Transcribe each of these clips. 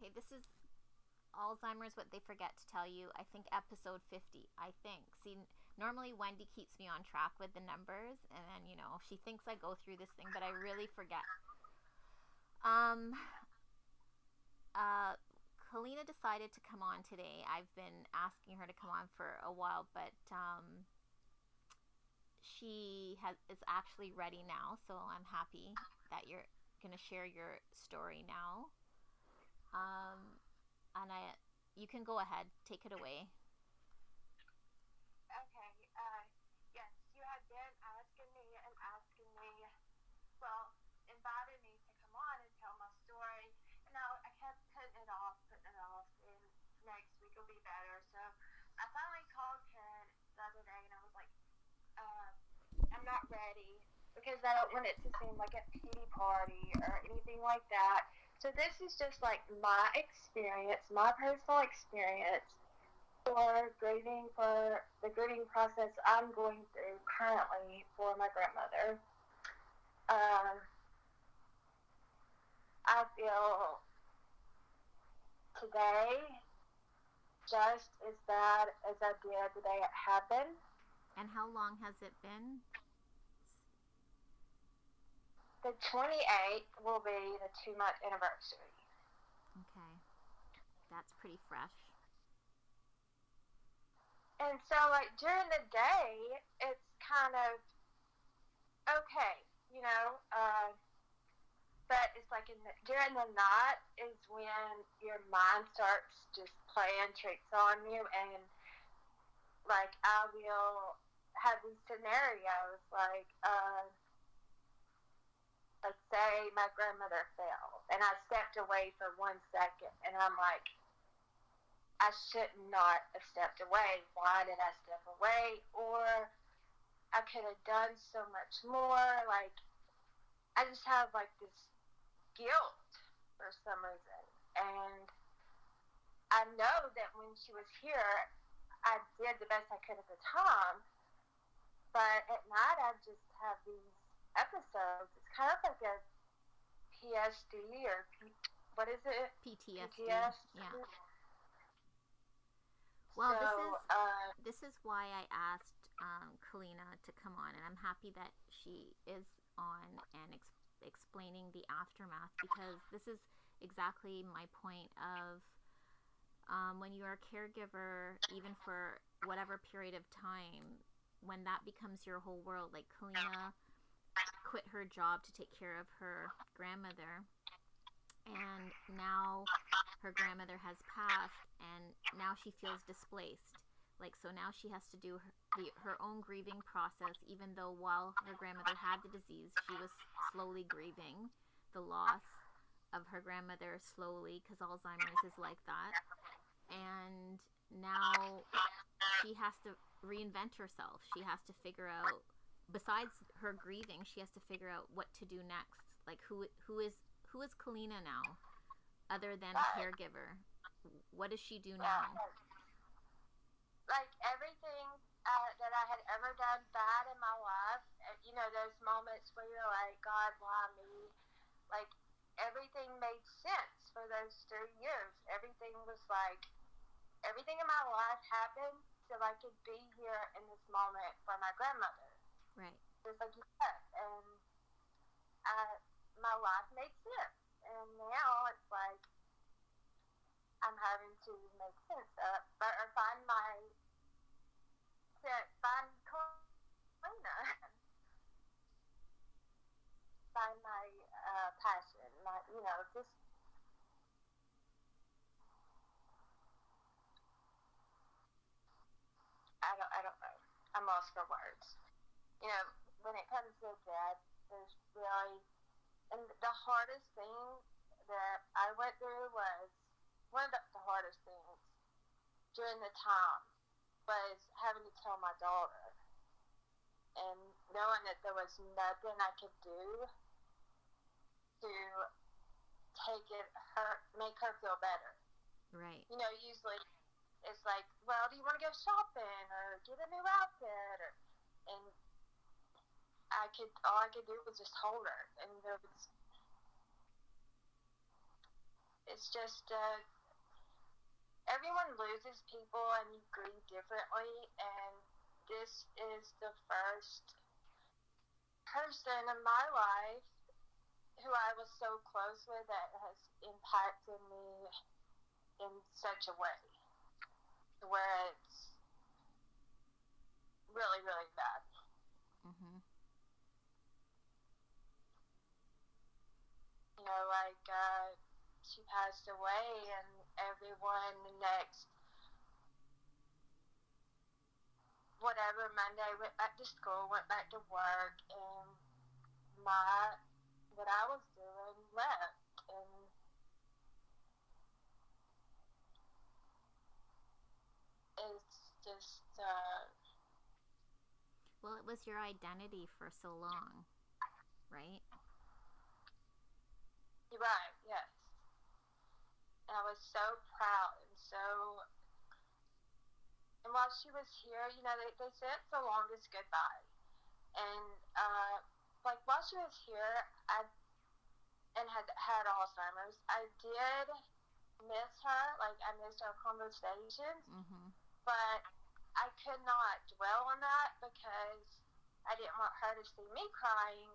Okay, this is Alzheimer's, what they forget to tell you. I think episode 50. I think. See, normally Wendy keeps me on track with the numbers, and then, she thinks I go through this thing, but I really forget. Um, Kalina decided to come on today. I've been asking her to come on for a while, but is actually ready now, so I'm happy that you're gonna share your story now. Um, and you can go ahead, take it away. Okay, yes, you had been asking me and asking me, well, invited me to come on and tell my story, and I kept putting it off, and next week will be better. So I finally called Karen the other day, and I was like, uh, I'm not ready because I don't want it to seem like a pity party or anything like that. So this is just like my experience, my personal experience for the grieving process I'm going through currently for my grandmother. Um, I feel today just as bad as I did the day it happened. And how long has it been? The 28th will be the 2 month anniversary. Okay, that's pretty fresh. And so, like, during the day, it's kind of okay, you know, but it's like during the night is when your mind starts just playing tricks on you, and like I will have these scenarios like say my grandmother fell and I stepped away for 1 second and I'm like, I should not have stepped away. Why did I step away? Or I could have done so much more. Like I just have like this guilt for some reason. And I know that when she was here, I did the best I could at the time. But at night, I just have these episodes. It's kind of like a PSD or what is it? PTSD. PTSD. Yeah. Well, So, this is why I asked Kalina to come on, and I'm happy that she is on and explaining the aftermath, because this is exactly my point of when you're a caregiver, even for whatever period of time, when that becomes your whole world. Like Kalina quit her job to take care of her grandmother, and now her grandmother has passed, and now she feels displaced. Like, so now she has to do her own grieving process, even though while her grandmother had the disease, she was slowly grieving the loss of her grandmother slowly, because Alzheimer's is like that. And now she has to reinvent herself. She has to figure out, besides her grieving, she has to figure out what to do next. Like, who is Kalina now, other than a right, caregiver? What does she do right. now? Like everything that I had ever done bad in my life, you know, those moments where you're like, God, why me? Like everything made sense for those 3 years. Everything in my life happened so I could be here in this moment for my grandmother. Right. Just like you said. And my life made sense. And now it's like I'm having to make sense of, or find Kalina, find my passion, my, you know, just I don't know. I'm lost for words. You know, when it comes to death, there's really, and the hardest thing that I went through was one of the hardest things during the time was having to tell my daughter and knowing that there was nothing I could do to make her feel better. Right. You know, usually it's like, well, do you want to go shopping or get a new outfit? And all I could do was just hold her. And it's just everyone loses people and you grieve differently, and this is the first person in my life who I was so close with that has impacted me in such a way where it's really, really bad. Mm-hmm. You know, like, she passed away, and everyone next, whatever, Monday went back to school, went back to work, and what I was doing left. And it's just, well, it was your identity for so long, right? you're right, yes. And I was so proud and so. And while she was here, you know, they said it's the longest goodbye. And, like, while she was here, and had Alzheimer's, I did miss her. Like, I missed our conversations. Mm-hmm. But I could not dwell on that because I didn't want her to see me crying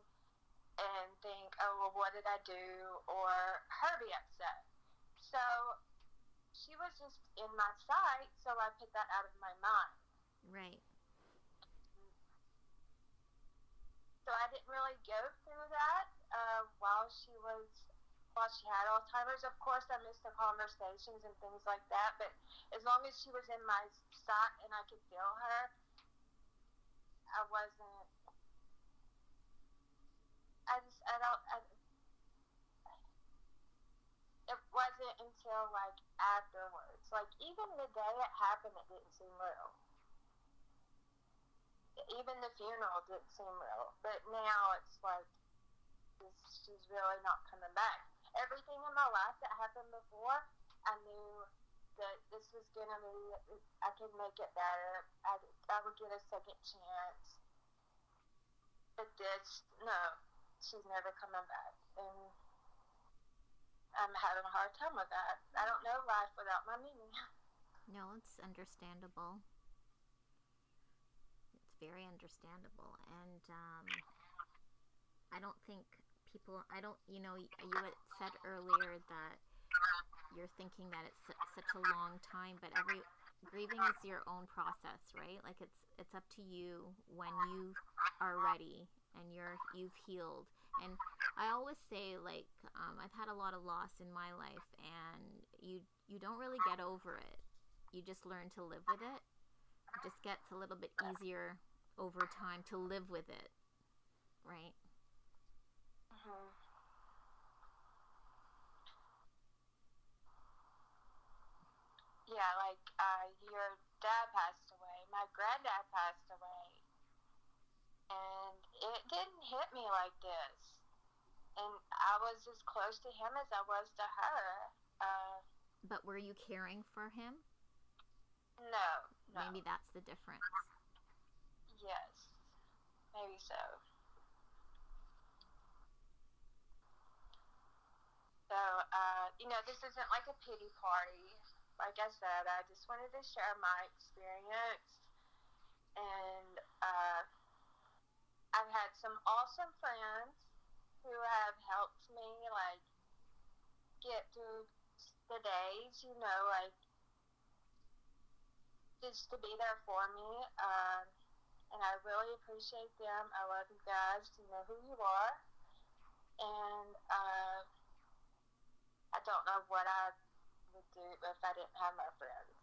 and think, oh, well, what did I do? Or her be upset. So she was just in my sight, so I put that out of my mind. Right. So I didn't really go through that while she had Alzheimer's. Of course, I missed the conversations and things like that, but as long as she was in my sight and I could feel her, I wasn't. It wasn't until, like, afterwards. Like, even the day it happened, it didn't seem real. Even the funeral didn't seem real. But now it's like, she's really not coming back. Everything in my life that happened before, I knew that this was going to be, I could make it better. I would get a second chance. But this, no, she's never coming back. And I'm having a hard time with that. I don't know life without my Mimi. No, it's understandable. It's very understandable. And I don't think people, you had said earlier that you're thinking that it's such a long time, but grieving is your own process, right? Like, it's up to you when you are ready and you've healed. And I always say, like, I've had a lot of loss in my life, and you don't really get over it. You just learn to live with it. It just gets a little bit easier over time to live with it, right? Mm-hmm. Yeah, like, your dad passed away. My granddad passed away. And it didn't hit me like this. And I was as close to him as I was to her. But were you caring for him? No. Maybe that's the difference. Yes, maybe so. So, this isn't like a pity party. Like I said, I just wanted to share my experience. And I've had some awesome friends who have helped me, like, get through the days, like, just to be there for me. And I really appreciate them. I love you guys. You know who you are. And I don't know what I would do if I didn't have my friends.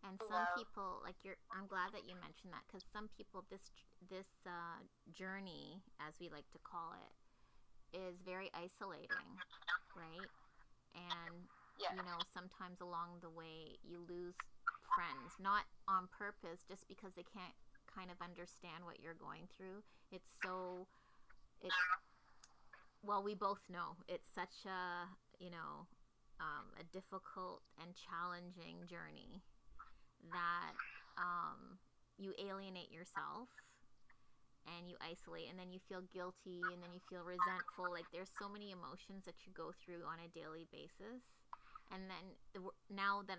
And some people, like, I'm glad that you mentioned that, because some people, this journey, as we like to call it, is very isolating, right? And sometimes along the way you lose friends, not on purpose, just because they can't kind of understand what you're going through. Well, we both know it's such a difficult and challenging journey that you alienate yourself, and you isolate, and then you feel guilty, and then you feel resentful. Like, there's so many emotions that you go through on a daily basis. And then now that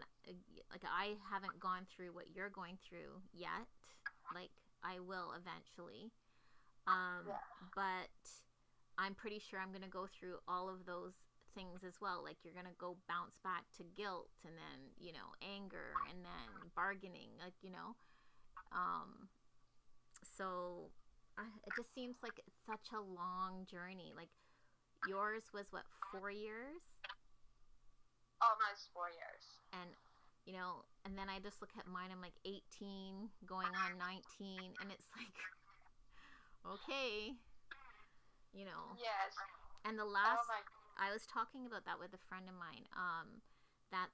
like I haven't gone through what you're going through yet, like I will eventually, Yeah. but I'm pretty sure I'm gonna go through all of those things as well. Like, you're gonna go bounce back to guilt, and then, anger, and then bargaining, like, so it just seems like it's such a long journey. Like, yours was what, 4 years? Almost 4 years. And and then I just look at mine, I'm like 18 going on 19, and it's like, okay, Yes. and the Oh last, my. I was talking about that with a friend of mine, that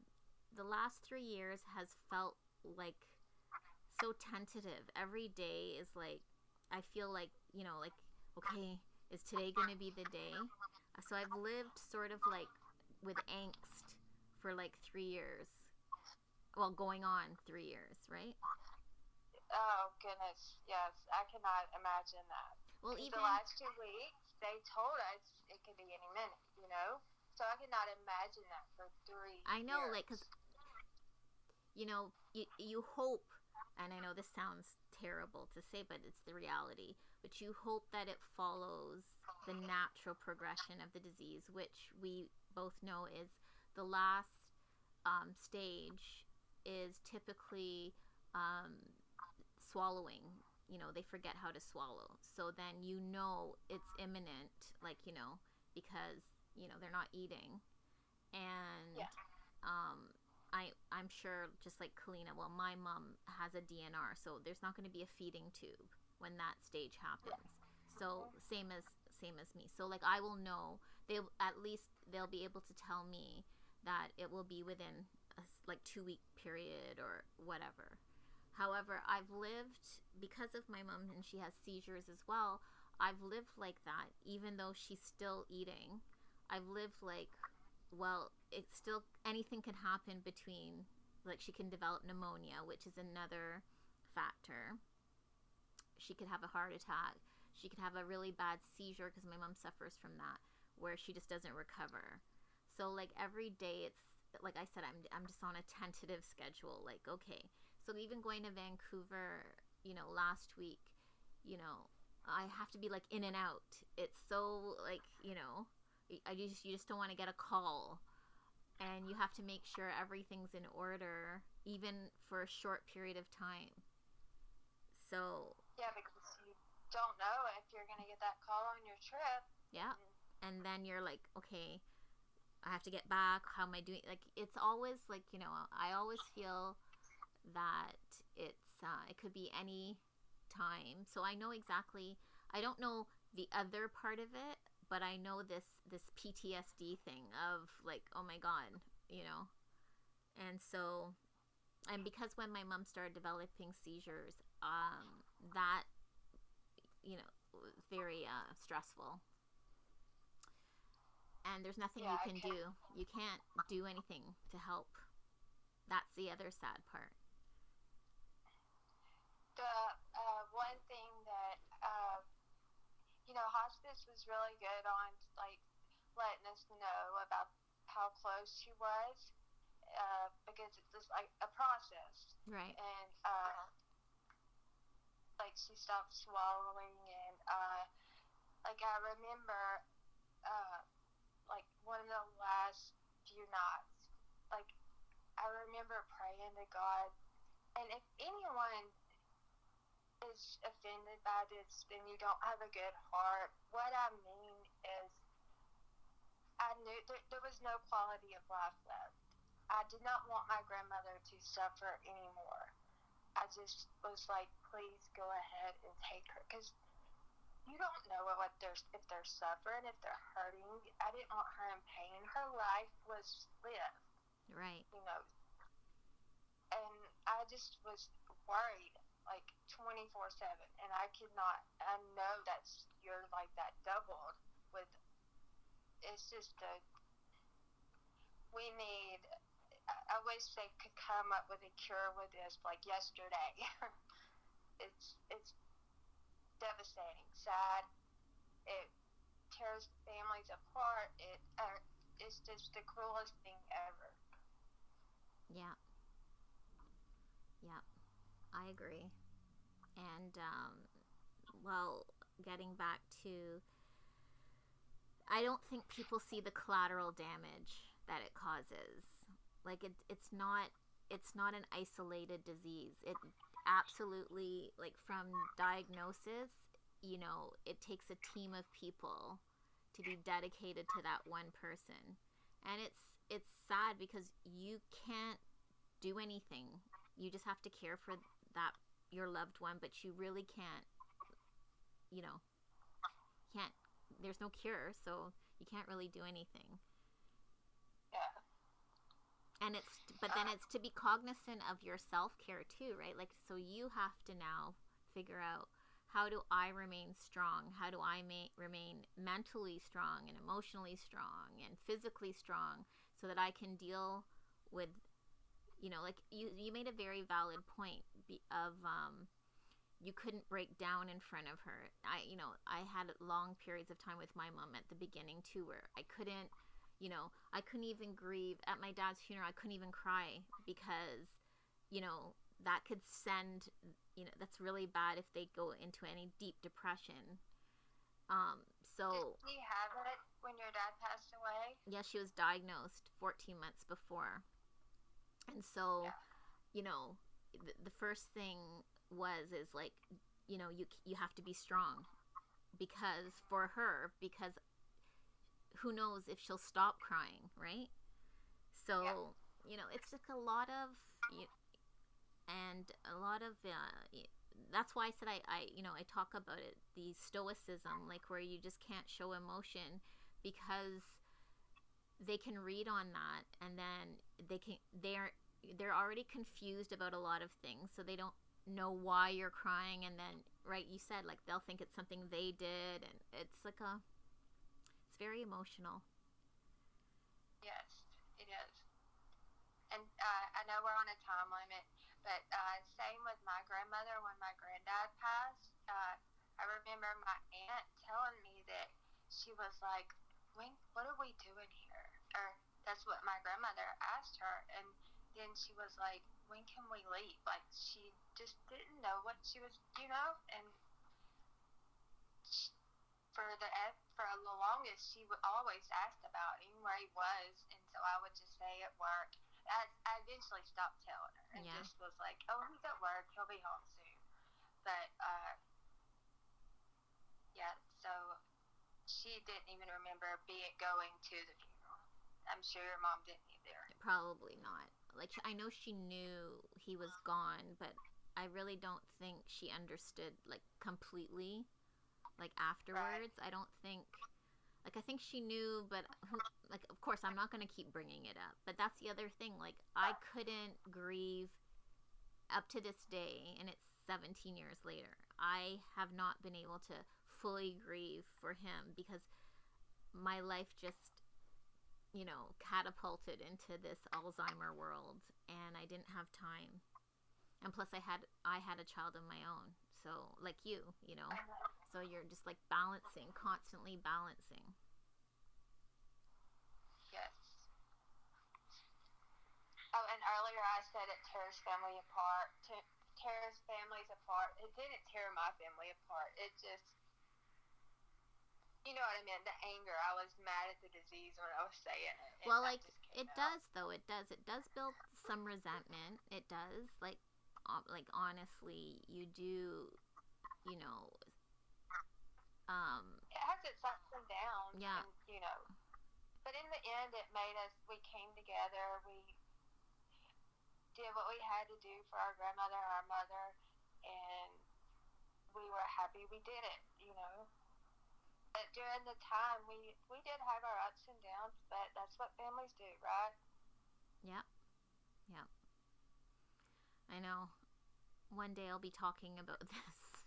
the last 3 years has felt like so tentative. Every day is like, I feel like, like, okay, is today going to be the day? So I've lived sort of like with angst for like 3 years. Well, going on 3 years, right? Oh goodness. Yes, I cannot imagine that. Well, The even last 2 weeks, they told us it could be any minute. So I cannot imagine that for 3 I know, years. like, because you hope, and I know this sounds terrible to say, but it's the reality, but you hope that it follows the natural progression of the disease, which we both know is the last stage is typically swallowing. They forget how to swallow, so then it's imminent, like, because they're not eating. And Yeah. I'm sure, just like Kalina, well, my mom has a DNR, so there's not going to be a feeding tube when that stage happens. So same as me. So, like, I will know, they'll be able to tell me that it will be within a like 2-week period or whatever. However, I've lived, because of my mom, and she has seizures as well, I've lived like that, even though she's still eating. I've lived like, well, it's still, anything can happen between, like, she can develop pneumonia, which is another factor. She could have a heart attack. She could have a really bad seizure, because my mom suffers from that, where she just doesn't recover. So, like, every day it's, like I said, I'm just on a tentative schedule. Like, okay, so even going to Vancouver, last week, I have to be like in and out. It's so, like, you just don't want to get a call, and you have to make sure everything's in order, even for a short period of time. So Yeah, because you don't know if you're going to get that call on your trip. yeah, and then you're like, okay, I have to get back. How am I doing? Like, it's always like, I always feel that it could be any time. So I know exactly. I don't know the other part of it, but I know this PTSD thing of, like, oh my god, and so, and because when my mom started developing seizures, that was very stressful, and there's nothing you can do. You can't do anything to help. That's the other sad part. The one thing that hospice was really good on, like, letting us know about how close she was, because it's just like a process, Right. and like, she stopped swallowing, and like, I remember like, one of the last few nights, like, I remember praying to God, and if anyone is offended by this, then you don't have a good heart. What I mean is, I knew there was no quality of life left. I did not want my grandmother to suffer anymore. I just was like, please go ahead and take her, because you don't know if they're suffering, if they're hurting. I didn't want her in pain. Her life was lived. Right. And I just was worried, like, 24/7, and I know you're like that doubled with, it's just we need, I wish they could come up with a cure with this, like, yesterday. it's devastating, sad. It tears families apart. It's just the cruelest thing ever. Yeah. Yeah. I agree. And well, getting back to, I don't think people see the collateral damage that it causes. Like it's not an isolated disease. It absolutely, like, from diagnosis, it takes a team of people to be dedicated to that one person. And it's sad because you can't do anything. You just have to care for that, your loved one, but you really can't, you know, can't, there's no cure, so you can't really do anything. Yeah. And but then it's to be cognizant of your self-care too, right? Like, so you have to now figure out, how do I remain strong? How do I remain mentally strong and emotionally strong and physically strong, so that I can deal with, like you made a very valid point of you couldn't break down in front of her. I had long periods of time with my mom at the beginning too, where I couldn't even grieve at my dad's funeral. I couldn't even cry because, that could send, that's really bad if they go into any deep depression. So. Did you have it when your dad passed away? Yeah, she was diagnosed 14 months before. And so, yeah. The first thing is like, you have to be strong, because for her, because who knows if she'll stop crying, right? So, it's just a lot of, and a lot of, that's why I said I talk about it, the stoicism, like where you just can't show emotion, because they can read on that, and then they're already confused about a lot of things, so they don't know why you're crying, and then, right, you said, like, they'll think it's something they did, and it's very emotional. Yes, it is. And I know we're on a time limit, but same with my grandmother. When my granddad passed, I remember my aunt telling me that she was like, what are we doing here? Or that's what my grandmother asked her. And then she was like, when can we leave? Like, she just didn't know what she was, and she, for the longest, she would always ask about him, where he was, and so I would just say at work. I eventually stopped telling her and just was like, oh, he's at work, he'll be home soon. But yeah, so she didn't even remember going to the funeral. I'm sure your mom didn't either. Probably not. Like, I know she knew he was gone, but I really don't think she understood, like, completely, like, afterwards. Right. I don't think, like, I think she knew, but like, of course, I'm not going to keep bringing it up. But that's the other thing. Like, I couldn't grieve up to this day, and it's 17 years later. I have not been able to fully grieve for him, because my life just, catapulted into this Alzheimer world, and I didn't have time. And plus, I had a child of my own. So, like you, so you're just, like, constantly balancing. Yes. Oh, and earlier I said it tears family apart. Tears families apart. It didn't tear my family apart. It just, you know what I mean? The anger. I was mad at the disease when I was saying it. Well, like, it does, though. It does build some resentment. It does. Like honestly, you do, it has its ups and downs. Yeah. And, but in the end, we came together. We did what we had to do for our grandmother, our mother, and we were happy we did it, But during the time, we did have our ups and downs, but that's what families do, right? Yep. Yep. I know. One day I'll be talking about this.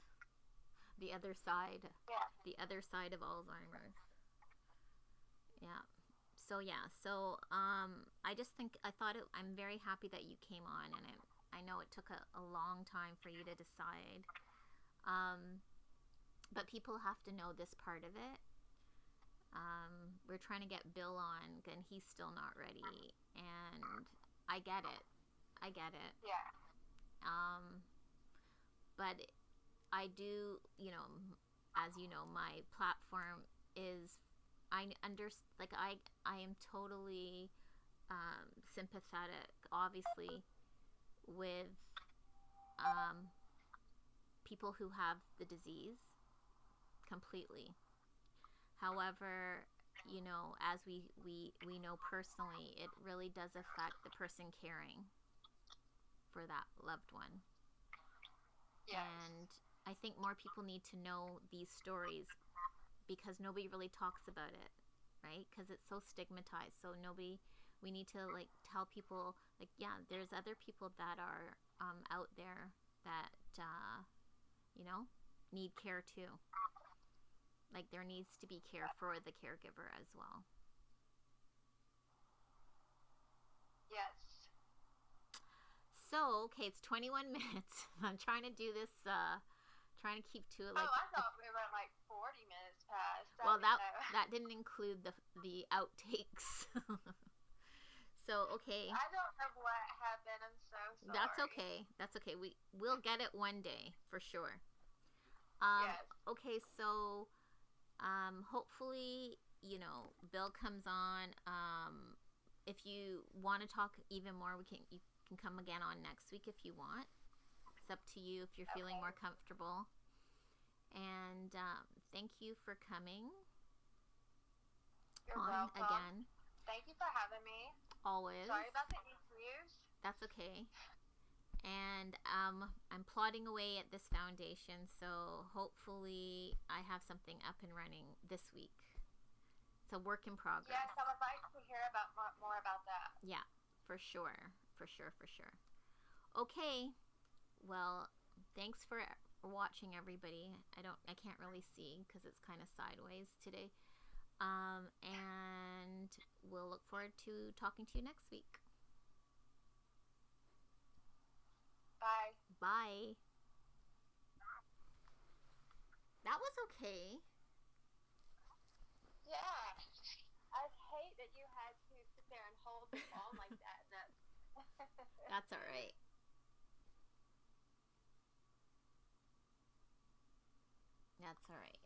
The other side. Yeah. The other side of Alzheimer's. Yeah. So I'm very happy that you came on, and I know it took a long time for you to decide. But people have to know this part of it. We're trying to get Bill on, and he's still not ready. And I get it. Yeah. But I do, as you know, my platform is, I am totally sympathetic, obviously, with people who have the disease completely. However, as we know personally, it really does affect the person caring for that loved one. Yes. And I think more people need to know these stories because nobody really talks about it, right? Because it's so stigmatized. So we need to tell people there's other people that are out there that need care too. There needs to be care for the caregiver as well. Yes. So, okay, it's 21 minutes. I'm trying to do this, trying to keep to it. I thought we were 40 minutes past. Well, that didn't include the outtakes. So, okay. I don't know what happened. I'm so sorry. That's okay. We'll get it one day for sure. Yes. Okay, so hopefully, Bill comes on. If you want to talk even more, you can come again on next week if you want. It's up to you if you're feeling more comfortable. And thank you for coming. You're on welcome. Again. Thank you for having me. Always. Sorry about the interviews. That's okay. And I'm plodding away at this foundation, so hopefully I have something up and running this week. It's a work in progress. Yes, I would like to hear more about that. Yeah, for sure. Okay. Well, thanks for watching, everybody. I can't really see because it's kind of sideways today. And we'll look forward to talking to you next week. Bye. Bye. That was okay. Yeah. I hate that you had to sit there and hold the phone like that. That's all right. That's all right.